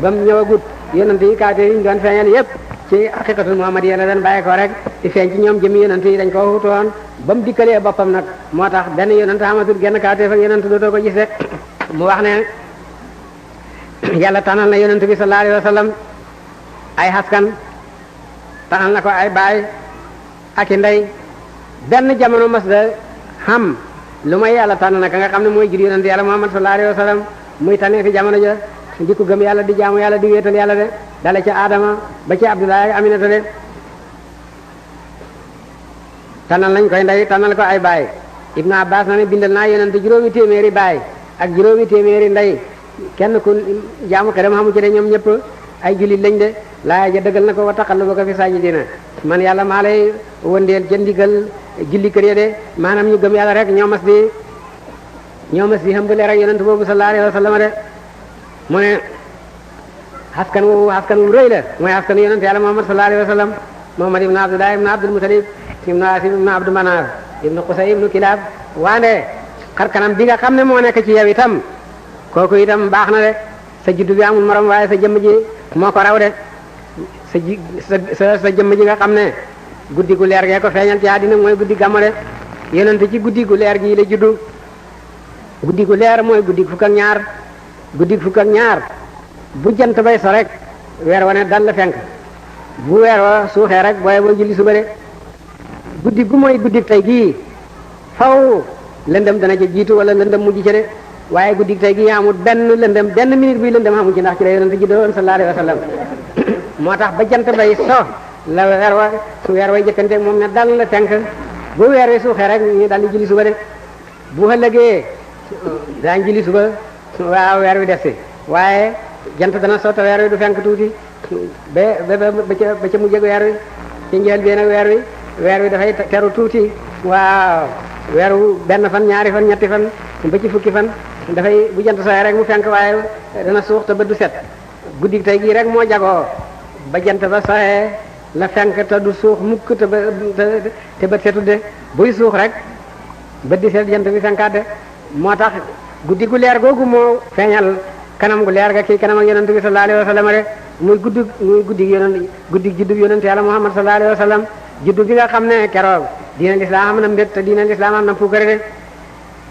ba mu ñëwagut yonent yi kaate yi ñu doon feeñal yépp ci haqiqatul muhammadiyya la doon bàyyi ko rek di feeñ ci ñoom jëmi yonent yi dañ ko wutoon ba mu dikkalee boppam nag moo tax benn yonent amatul genn kaate fa yonent dootoo ko gis de mu wax ne yàlla tànnal na yonent bi sallallahu alayhi wa sallam ay askan tànnal na ko ay baay ak i ndey benn jamono mas da xam lu may yàlla tànn na ka nga xam ne mooy jur yonent yàlla muhammad sallallahu alayhi wa sallam muy tànnee fi jamono ja di ko gëm yàlla di jaamu yàlla di wéetal yàlla de dale ci Adama ba ci Abdoulaye ak Aminata de tànnal nañ koy ndey tànnal ko ay baay Ibnu Abbas na ne bindal naa yonent juróomi téeméeri baay ak juróomi téeméeri ndey kenn ku jaamu xeram xamu ci de ñoom ñëpp ay jullit lañ de laaya ja dëggal na ko wa taqallubaka fi saajidiina man yàlla maa lay wëndeel ca ndigal julli kër ya de maanaam ñu gëm yàlla rek ñoo mas di xam leer ak yonent boobu sallallahu alayhi wa sallam de mu ne askan wu rëy la mooy askan yonent yàlla Muhammad sallallahu alayhi wa sallam Muhammad ibnu Abdullah ibnu Abdul Mutalib ibnu Asim ibnu Abdu Manaf ibnu Qusay ibnu Kilab waande xar kanam bi nga xam ne moo nekk ci yow itam kooku itam baax na de sa juddu bi amul morom waaye sa jëmm ji moo ko raw de sa jëmm ji nga xam ne guddi gu leer gee ko feeñal ci àddina mooy guddi gàmmu de yonent ci guddi gu leer gii la juddu guddi gu leer mooy guddi fukk ak ñaar guddi fukk ak ñaar bu jant bay so rek weer wa ne dal la fenk bu weer wa suuxee rek booye boo julli suba de guddi gu mooy guddi tey gii faw lëndëm dana ca jiitu wala lëndëm mujj ca de waaye guddi tey gii amul benn lëndëm benn minute bi lëndëm amu ci ndax ci la yonent ji doon sallallahu alayhi wa sallam moo tax ba jant bay so la weer wa su weer way jëkkante moom ne dal la fenk bu weer wi suuxee rek ñu dal di julli suba de bu ëllëgee daañ julli suba waaw weer wi des si waaye jant dana so te weer wi du fenk tuuti ba ca mujjeg weer wi ci njël bi nag weer wi dafay teru tuuti waaw weer wu benn fan ñaari fan ñetti fan ba ci fukki fan dafay bu jant sooy rek mu fenk waaye dana suux te bët du set guddi tey gii rek moo jagoo ba jant ba soxee la fenk te du suux mukk te bët setu de buy suux rek bët di set jant bi fenkaat de moo tax guddi gu leer googu moo feeñal kanam gu leer ga kii kanam ak yonent bi sallallahu alayhi wa sallam de muy guddi juddub yonent yàlla Muhammad sallallahu alayhi wa sallam juddu bi nga xam ne keroog diina lislaam am na mbét te diina lislaam am na puukare de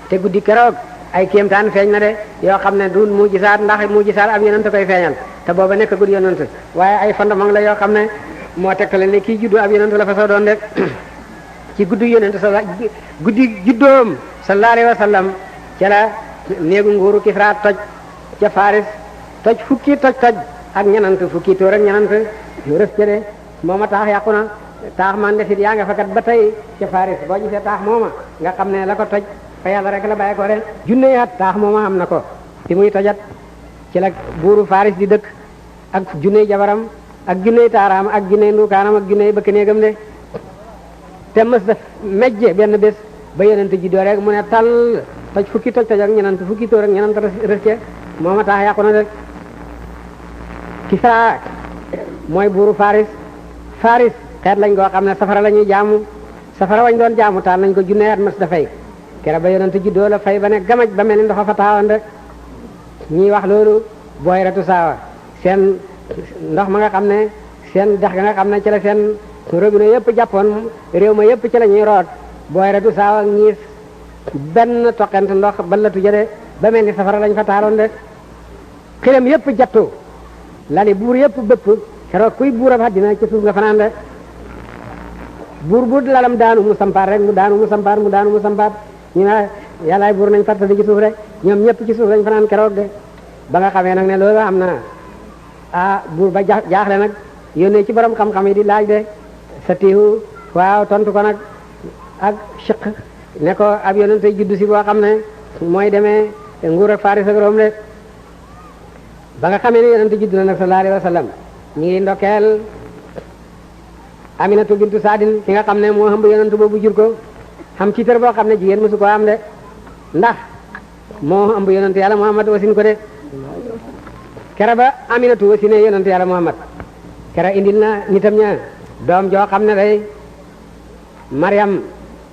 te guddi keroog ay kéemtaan feeñ na de yoo xam ne du mujisaat ndax mujisaat ab yonent koy feeñal te booba nekk guddi yonent waaye ay fondement la yoo xam ne moo tegtale ne kii juddu ab yonent la fa soo doon de ci guddi yonent guddi juddoom sallallahu alayhi wa sallam ca la néegu nguuru Kisra toj ca Faris toj fukki toj ak ñenant fukki tóor ak ñenant yu rëf ca de mooma taax yàqu na taax man desit yaa nga fakat ba tey ca Faris boo gisee taax mooma nga xam ne la ko toj fa yàlla rek la bàyyi ko de junne at taax mooma am na ko fi muy tojat ci la buuru Faris di dëkk ak junney jabaram ak junney taaraam ak junney ndukaanam ak junney bëkk néegam de te mës daf mejje benn bés ba yonent ji doo rek mu ne tal toj fukki toj ak ñenant fukki tóor ak ñenant rës ca mooma taax yàqu na de Kisra mooy buuru Faris xeet lañ goo xam ne safara la ñuy jaamu safara wañ doon jaamu taal nañ ko junne at mas dafay kere ba yonent juddoo la fay ba ne gamaj ba mel ni ndox fa taawoon rek ñuy wax loolu booy retu saawa seen ndox ma nga xam ne seen dex ga nga xam ne ci la seen robinet yëpp jàppoon réew ma yëpp ci la ñuy root booy retu saawa ñiis benn toqent ndox balatu jëde ba mel ni safara lañ fa taaloon de xilam yëpp jattu lali buur yëpp bëpp keroog kuy buurab àddina ci suuf nga fanaan de buur bu lalam daanu mu sampaat rek mu daanu mu sampaat ñu ne yàllaay buur nañ farta di ci suuf rek ñoom ñëpp ci suuf lañ fanaan keroog de ba nga xamee nag ne loolu am na buur ba jaaxle nag yónnee ci borom xam-xam yi di laaj de sa tiihu waaw tontu ko nag ak chiq ne ko ab yonente juddu si boo xam ne mooy demee nguur ak Faris ak Rome de ba nga xamee ne yonente juddu na nag sallallahu alayhi wa sallam ñu ngi ndokkeel Aminatu bintu Saadin ki nga xam ne moo ëmb yonent boobu jur ko xam ci tër boo xam ne jigéen mësu ko am de ndax moo ëmb yonent yàlla Muhammad wasin ko de kere ba Aminatu wasine yonent yàlla Muhammad kere indil na nitam ña doom joo xam ne day Maryam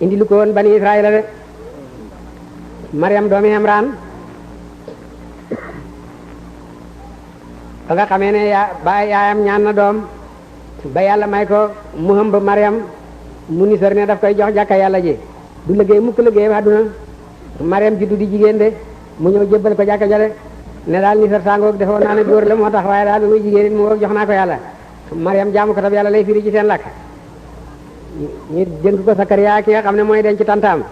indilu ko woon bani Israël de Maryam doomi Imran ba nga xamee ne yaayam ñaan na doom ba yàlla may ko mu hëmb Mariam mu nisar ne daf koy jox jàkka yàlla ji du liggéey mukk liggéey àdduna Mariam juddu di jigéen de mu ñëw jébbal ko jàkka jale ne daal nisar sangoog defoon naa ne góor la moo tax waaye daal bi muy jigéen it mu jox naa ko yàlla Mariam jaamu ko tab yàlla lay firi ci seen làkk ñu jënk ko Sakariya ki nga xam ne mooy denc tantaam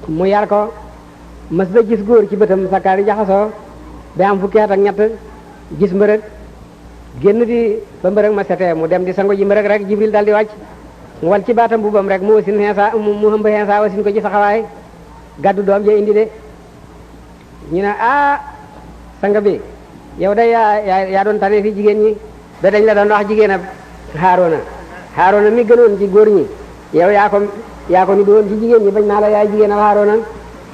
mu yar ko mas da gis góor ci bëtam Sakari jaxasoo ba am fukki at ak ñett gis mbërëg génn di ba mbërëg ma setee mu dem di sango ji mbërëg rek Jibril dal di wàcc mu wal ci baatam bubam rek mu wasin xeesa mu hëmb xeesa wasin ko ci saxawaay gàddu doom je indi de ñu ne sanga bi yow day yaa doon tane fi jigéen ñi da dañ la doon wax jigéen ab Haarona mi gënoon ci góor ñi yow yaa ko ni doon ci jigéen ñi bañ naa la yaay jigéen ab Haarona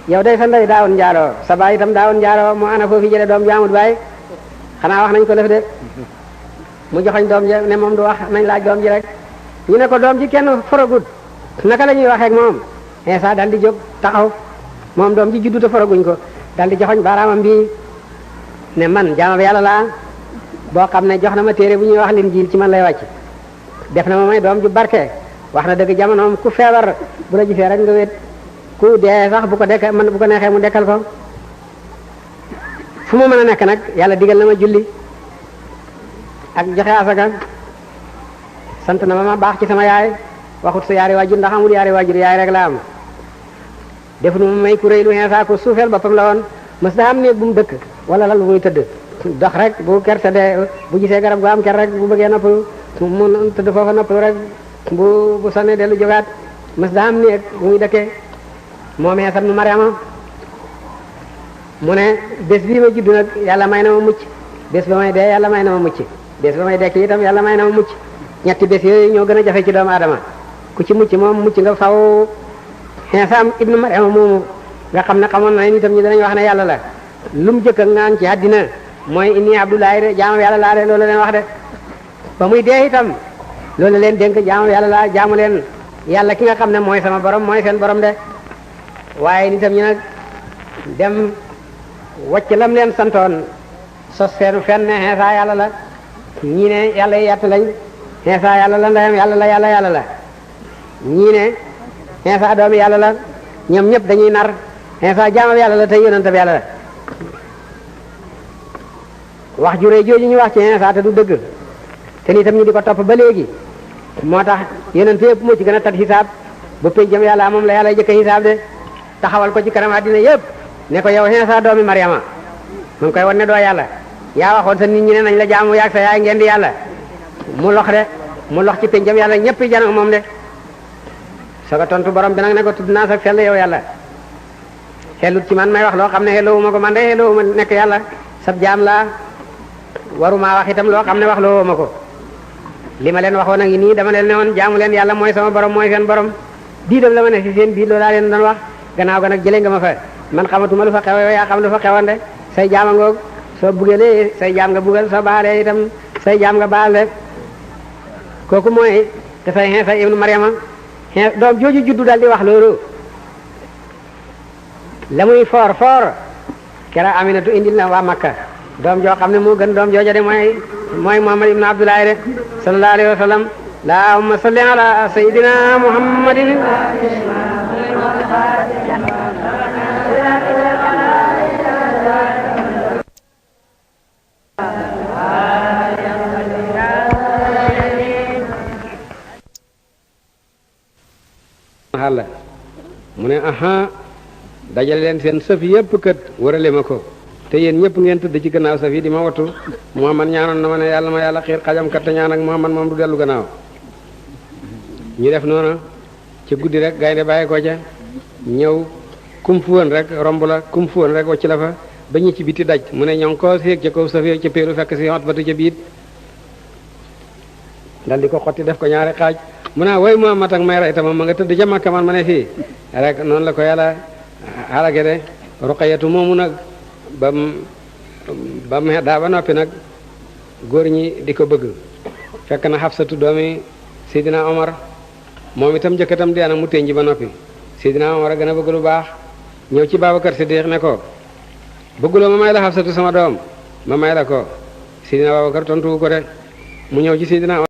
yow day sa ndey daawoon njaaloo sa baay itam daawoon njaaloo mu ana foofu jële doom jaamut baay xanaa wax nañ ko lëf de mu joxoñ doom ji ne moom du wax nañ laaj doom ji rek ñu ne ko doom ji kenn forogut naka la ñuy waxee ak moom Iisaa dal di jóg taxaw moom doom ji juddu te foroguñ ko dal di joxoñ baaraamam bi ne man jaamab yàlla laa boo xam ne jox na ma téere bu ñuy wax Linjiil ci man lay wàcc def na ma may doom ju barke wax na dëgg jamonoom ku feebar bu la gisee rek nga wét ku dee sax bu ko neexee mu dekkal ko fu mu mën a nekk nag yàlla digal na ma julli ak joxe asaka sant na ma baax ci sama yaay waxut sa yaari waajur ndax amul yaari waajur yaay rek la am def nu ma may ku réy lu Iisaa ko suufeel boppam la woon mës daa am néeg bu mu dëkk wala lal bu muy tëdd dox rek bu ker tëddee bu gisee garab gu am ker rek bu bëggee noppalu mu tëdd foofa noppalu rek bu sonnee dellu jógaat mës daa am néeg bu muy dëkkee moom Iisaa nu Mariama mu ne bés bii ma juddu nag yàlla may na ma mucc bés ba may dee yàlla may na ma mucc bés ba may dekk itam yàlla may na ma mucc ñetti bés yooyu ñoo gën a jafe ci doomu aadama ku ci mucc moom mucc nga faw Iisaa ibnu Mariama moomu nga xam ne xamoon na itam ñi danañ wax ne yàlla la lu mu jëkk ak naan ci àddina mooy inni abdullahi de jaamam yàlla laa de loolu leen wax de ba muy dee itam loolu leen dénk jaamam yàlla laa jaamu leen yàlla ki nga xam ne mooy sama borom mooy seen borom de waaye nitam ñi nag dem wacc lam leen santoon sos seenu fenn ne Iisaa yàlla la ñii ne yàlla yi yàtt lañ Iisaa yàlla la ndeyam yàlla la yàlla la ñii ne Iisaa doomi yàlla la ñoom ñëpp dañuy nar Iisaa jaamam yàlla la te yonent bi yàlla la wax ju rëy jooju ñu wax ci Iisaa te du dëgg te ni itam ñu di ko topp ba léegi moo tax yonent yëpp moo ci gën a tat xisaab ba pénjam yàlla moom la yàlla jëkk xisaab de taxawal ko ci kanam àddina yëpp ne ko yow Iisaa doomi Mariama mu ngi koy wan ne doo yàlla yaa waxoon sa nit ñi ne nañ la jaamu yaag sa yaay ngeen di yàlla mu lox ci pénjam yàlla ñëpp yi jano moom de soo tontu borom bi nag ne ko tudd naa sa sell yow yàlla xellut ci man may wax loo xam ne xelloowuma ko man de xelloowuma nekk yàlla sab jaam laa waruma wax itam loo xam ne wax loo ma ko li ma leen waxoon a ngi nii dama leen ne woon jaamu leen yàlla mooy sama borom mooy seen borom diidam la ma ne ci seen biir loolu laa leen doon wax gannaaw ga nag jëlee nga ma fa man xamatuma lu fa xew yaa xam lu fa xewoon de say jaama ngoog soo bugalee say jaam nga bugal soo baalee itam say jaam nga baal de kooku mooy te say Iisaa ibnu Mariama doom jooju juddu dal di wax loolu la muy foor kera Aminatu indil na waa Makka doom joo xam ne moo gën doom jooja de mooy Muhammad ibnu Abdullahi de sallallahu alayhi wa sallam allahumma salli ala sayyidina Muhammadin xàlla mu ne aha dajale leen seen sëf yépp kët warale ma ko te yéen ñëpp ngeen tëdd ci gannaaw sëf yi di ma wattu Muhammad ñaanoon na ma ne yàlla ma yàlla xiir xajam kat te ñaan ak Muhammad moom du dellu gannaaw ñu def noona ci guddi rek gaynde bàyyi ko ca ñëw kum fu woon rek romb la kum fu woon rek wacc la fa ba ñu ci biti daj mu ne ñoo ko séeg ca kaw sëf yi ca péeru fekk si xot batu ca biit dal di ko xotti def ko ñaari xaaj mu naa way Muhammad ak may rey tamam ma nga tëdd ca Makka man ma ne fii rek noonu la ko yàlla xalage de Ruqayatu moomu nag ba mu daa ba noppi nag góor ñi di ko bëgg fekk na Xafsatu doomi Seydina Omar moom itam njëkkatam dee na mu tënji ba noppi Seydina Omar a gën a bëgg lu baax ñëw ci Babacar Siddiq ne ko bëgguloo ma may la Xafsatu sama doom ma may la ko Sidina Abubakar tontu ko de mu ñëw ci Sidina